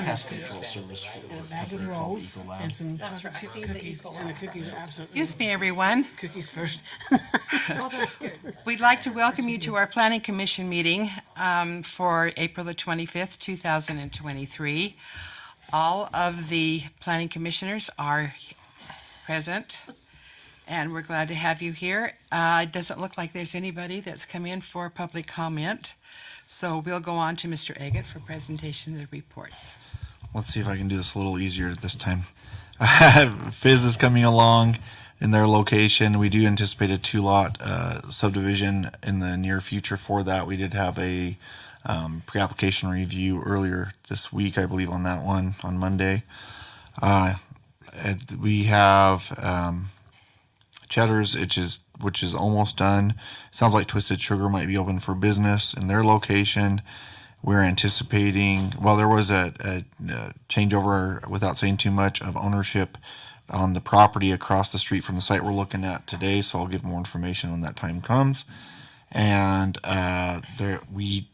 pest control service for and a what bag they're of called rolls Ecolab. and some That's right. I chocolate see the cookies. Ecolab. And the cookies, absolutely. Excuse me, everyone. Cookies first. Well, that's good. We'd like to welcome you to our Planning Commission meeting for April the 25th, 2023. All of the planning commissioners are present, and we're glad to have you here. It doesn't look like there's anybody that's come in for public comment, so we'll go on to Mr. Agate for presentation of the reports. Let's see if I can do this a little easier this time. Fizz is coming along in their location. We do anticipate a two-lot subdivision in the near future for that. We did have a pre-application review earlier this week, I believe, on that one on Monday. And we have Cheddar's, which is almost done. Sounds like Twisted Sugar might be open for business in their location. We're anticipating, well, there was a changeover, without saying too much, of ownership on the property across the street from the site we're looking at today, so I'll give more information when that time comes. And we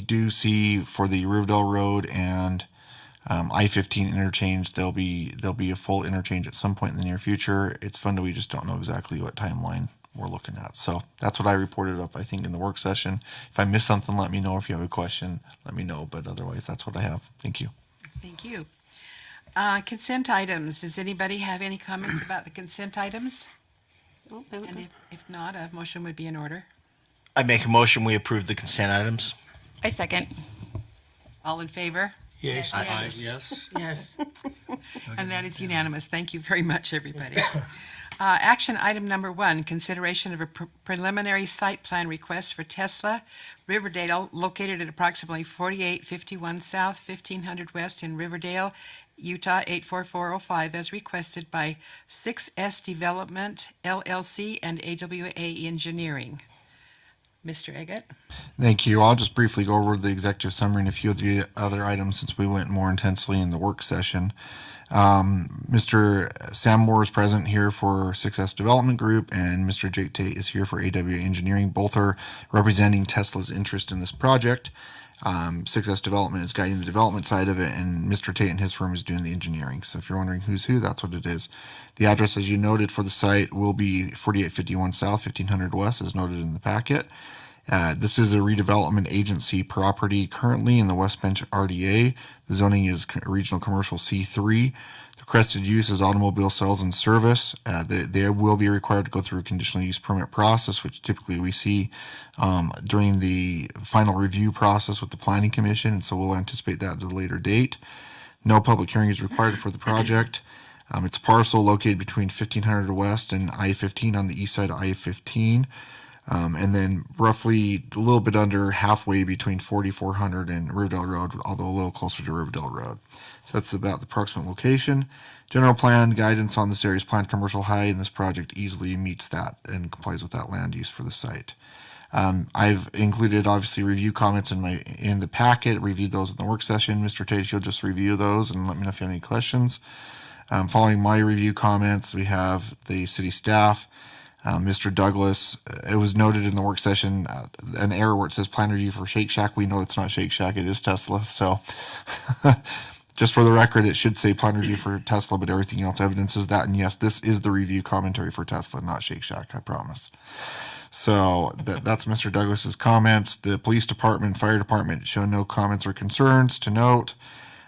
do see for the Riverdale Road and I-15 interchange, there'll be a full interchange at some point in the near future. It's funded, we just don't know exactly what timeline we're looking at. So that's what I reported up, I think, in the work session. If I missed something, let me know. If you have a question, let me know. But otherwise, that's what I have. Thank you. Thank you. Consent items. Does anybody have any comments about the consent items? Oh, they look And good. if not, a motion would be in order. I make a motion, we approve the consent items. I second. All in favor? Yes. Yes. Yes. And that is unanimous. Thank you very much, everybody. Action item number 1, consideration of a preliminary site plan request for Tesla Riverdale, located at approximately 4851 South, 1500 West in Riverdale, Utah 84405, as requested by 6S Development, LLC, and AWA Engineering. Mr. Agate? Thank you. I'll just briefly go over the executive summary and a few of the other items since we went more intensely in the work session. Mr. Sam Moore is present here for Success Development Group, and Mr. Jake Tate is here for AWA Engineering. Both are representing Tesla's interest in this project. Success Development is guiding the development side of it, and Mr. Tate and his firm is doing the engineering. So if you're wondering who's who, that's what it is. The address, as you noted, for the site will be 4851 South, 1500 West, as noted in the packet. This is a redevelopment agency property currently in the West Bench RDA. The zoning is regional commercial C3. The requested use is automobile sales and service. They will be required to go through a conditional use permit process, which typically we see during the final review process with the Planning Commission, and so we'll anticipate that at a later date. No public hearing is required for the project. It's a parcel located between 1500 West and I-15 on the east side of I-15. And then roughly a little bit under halfway between 4400 and Riverdale Road, although a little closer to Riverdale Road. So that's about the approximate location. General plan guidance on this area is planned commercial high, and this project easily meets that and complies with that land use for the site. I've included, obviously, review comments in the packet, reviewed those in the work session. Mr. Tate, you'll just review those and let me know if you have any questions. Following my review comments, we have the city staff. Mr. Douglas, it was noted in the work session, an error where it says plan review for Shake Shack. We know it's not Shake Shack, it is Tesla. So just for the record, it should say plan review for Tesla, but everything else evidences that. And yes, this is the review commentary for Tesla, not Shake Shack, I promise. So that's Mr. Douglas's comments. The police department, fire department show no comments or concerns to note.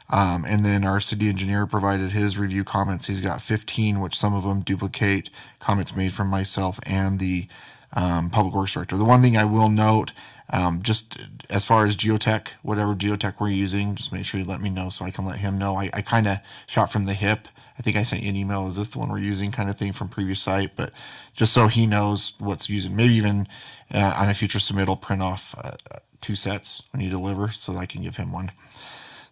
And then our city engineer provided his review comments. He's got 15, which some of them duplicate comments made from myself and the public works director. The one thing I will note, just as far as geotech, whatever geotech we're using, just make sure you let me know so I can let him know. I kind of shot from the hip. I think I sent you an email, is this the one we're using, kind of thing, from previous site, but just so he knows what's using. Maybe even on a future submittal, print off 2 sets when you deliver so that I can give him one.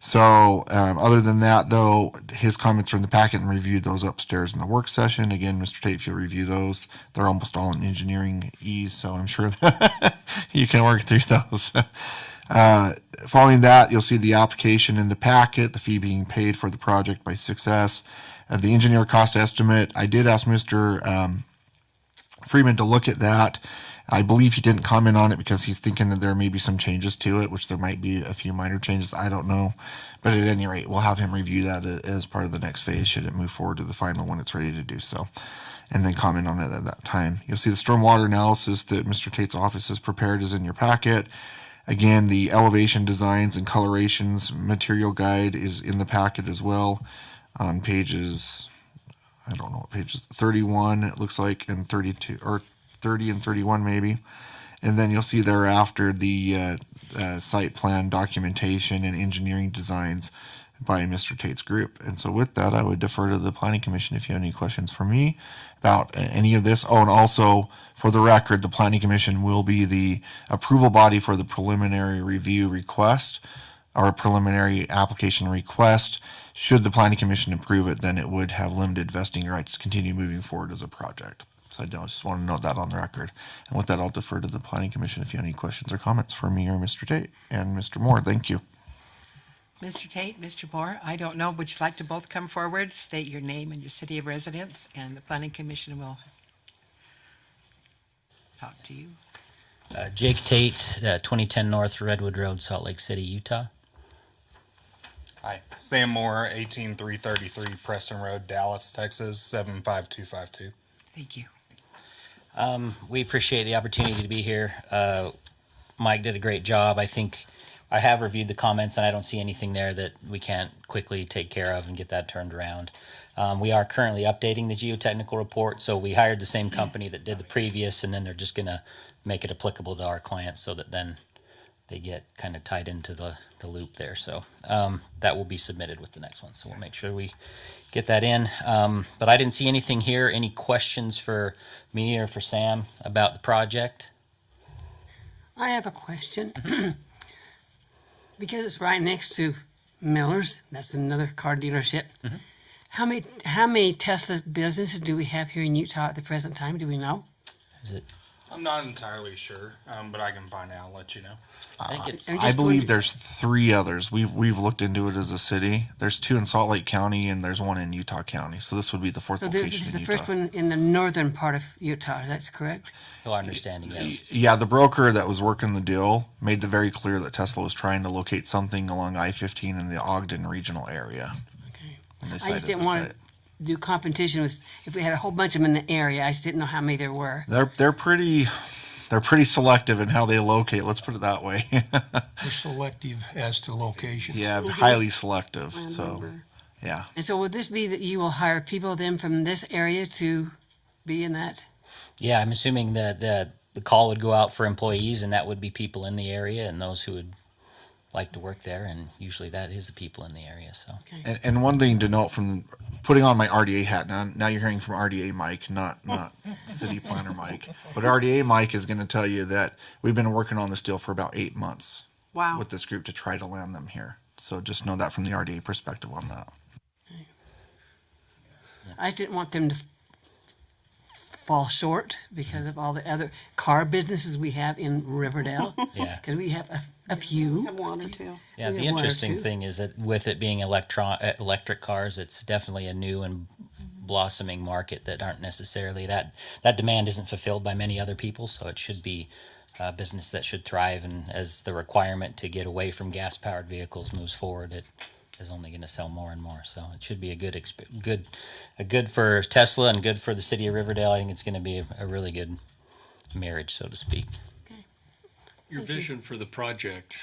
So other than that, though, his comments are in the packet and reviewed those upstairs in the work session. Again, Mr. Tate, if you review those, they're almost all in engineering ease, so I'm sure that you can work through those. Following that, you'll see the application in the packet, the fee being paid for the project by Success. The engineer cost estimate, I did ask Mr. Freeman to look at that, I believe he didn't comment on it because he's thinking that there may be some changes to it, which there might be a few minor changes. I don't know. But at any rate, we'll have him review that as part of the next phase should it move forward to the final when it's ready to do so, and then comment on it at that time. You'll see the stormwater analysis that Mr. Tate's office has prepared is in your packet. Again, the elevation designs and colorations material guide is in the packet as well on pages, I don't know what pages, 31 it looks like, and 32, or 30 and 31 maybe. And then you'll see thereafter the site plan documentation and engineering designs by Mr. Tate's group. And so with that, I would defer to the Planning Commission if you have any questions for me about any of this. Oh, and also for the record, the Planning Commission will be the approval body for the preliminary review request or preliminary application request. Should the Planning Commission approve it, then it would have limited vesting rights to continue moving forward as a project. So I just want to note that on the record. And with that, I'll defer to the Planning Commission if you have any questions or comments for me or Mr. Tate and Mr. Moore. Thank you. Mr. Tate, Mr. Moore, I don't know, would you like to both come forward, state your name and your city of residence, and the Planning Commission will talk to you. Jake Tate, 2010 North Redwood Road, Salt Lake City, Utah. Hi, Sam Moore, 18333 Preston Road, Dallas, Texas, 75252. Thank you. We appreciate the opportunity to be here. Mike did a great job. I think I have reviewed the comments and I don't see anything there that we can't quickly take care of and get that turned around. We are currently updating the geotechnical report, so we hired the same company that did the previous, and then they're just going to make it applicable to our clients so that then they get kind of tied into the loop there. So that will be submitted with the next one. So we'll make sure we get that in. But I didn't see anything here. Any questions for me or for Sam about the project? I have a question. Because it's right next to Miller's, that's another car dealership. How many Tesla businesses do we have here in Utah at the present time? Do we know? Is it? I'm not entirely sure, but I can find out and let you know. I think it's. I'm I just believe wondering- there's 3 others. We've looked into it as a city. There's 2 in Salt Lake County and there's 1 in Utah County. So this would be the 4th So location this is in the Utah. first one in the northern part of Utah. That's correct. To our understanding, yes. Yeah, the broker that was working the deal made it very clear that Tesla was trying to locate something along I-15 in the Ogden regional area. Okay. when they I cited just didn't the want site. to do competition with, if we had a whole bunch of them in the area, I just didn't know how many there were. They're pretty selective in how they locate. Let's put it that way. We're selective as to location. Yeah, highly selective. So, yeah. And so would this be that you will hire people then from this area to be in that? Yeah, I'm assuming that the call would go out for employees, and that would be people in the area and those who would like to work there, and usually that is the people in the area. So And one thing to note from putting on my RDA hat, now you're hearing from RDA Mike, not city planner Mike, but RDA Mike is going to tell you that we've been working on this deal for about 8 months Wow. with this group to try to land them here. So just know that from the RDA perspective on that. I just didn't want them to fall short because of all the other car businesses we have in Riverdale. Yeah. Because we have a few. Have one or two. yeah, We the have one or interesting two. thing is that with it being electric cars, it's definitely a new and blossoming market that aren't necessarily that demand isn't fulfilled by many other people. So it should be a business that should thrive, and as the requirement to get away from gas-powered vehicles moves forward, it is only going to sell more and more. So it should be a good for Tesla and good for the city of Riverdale. I think it's going to be a really good marriage, so to speak. Your vision for the project,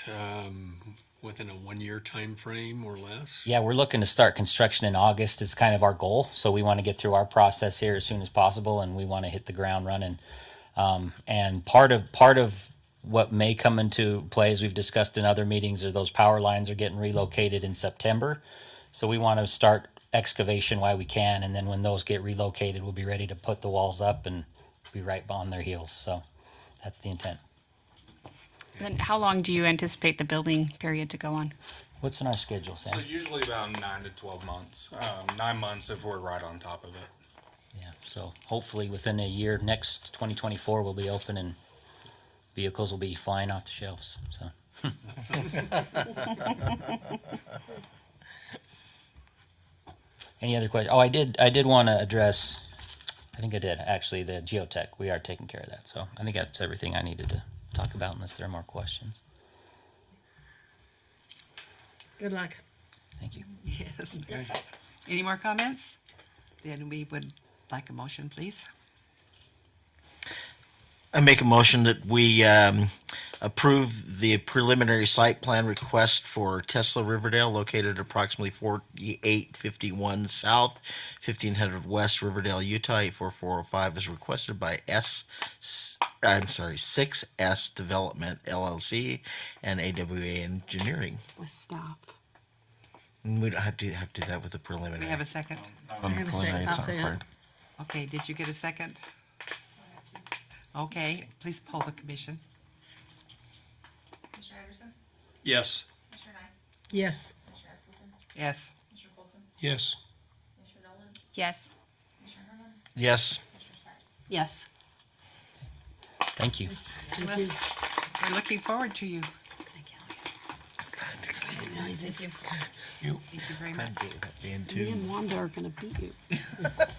within a 1-year time frame or less? Yeah, we're looking to start construction in August is kind of our goal. So we want to get through our process here as soon as possible, and we want to hit the ground running. And part of what may come into play, as we've discussed in other meetings, are those power lines are getting relocated in September. So we want to start excavation while we can, and then when those get relocated, we'll be ready to put the walls up and be right on their heels. So that's the intent. Then how long do you anticipate the building period to go on? What's in our schedule, So Sam? usually about 9 to 12 months. 9 months if we're right on top of it. Yeah, so hopefully within a year, next 2024, we'll be open and vehicles will be flying off the shelves. So. Any other questions? Oh, I did want to address. I think I did. Actually, the geotech, we are taking care of that. So I think that's everything I needed to talk about unless there are more questions. Good luck. Thank you. Yes. Any more comments? Then we would like a motion, please. I make a motion that we approve the preliminary site plan request for Tesla Riverdale, located at approximately 4851 South, 1500 West, Riverdale, Utah, 84405, as requested by 6S Development LLC and AWA Engineering. Stop. And we don't have to do that with the We preliminary. have a second. On the have a preliminary, second. it's I'll not say it. required. Okay, did you get a second? Okay, please poll the commission. Commissioner Anderson? Yes. Commissioner Nye? Yes. Commissioner Esposito? Yes. Commissioner Polson? Yes. Commissioner Nolan? Yes. Commissioner Herman? Yes. Commissioner Sparks? Yes. Thank you. Yes. We're looking forward to you. Thank you very much. Me and Wanda are gonna beat you.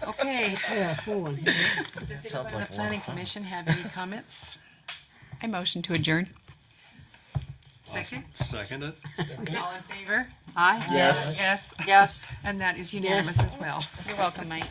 Okay, Yeah, full one. does anyone on the planning commission have any comments? I motion to adjourn. Second? Second it. All in favor? Aye. Yes. Yes. Yes. And that is unanimous as well. You're welcome, Mike.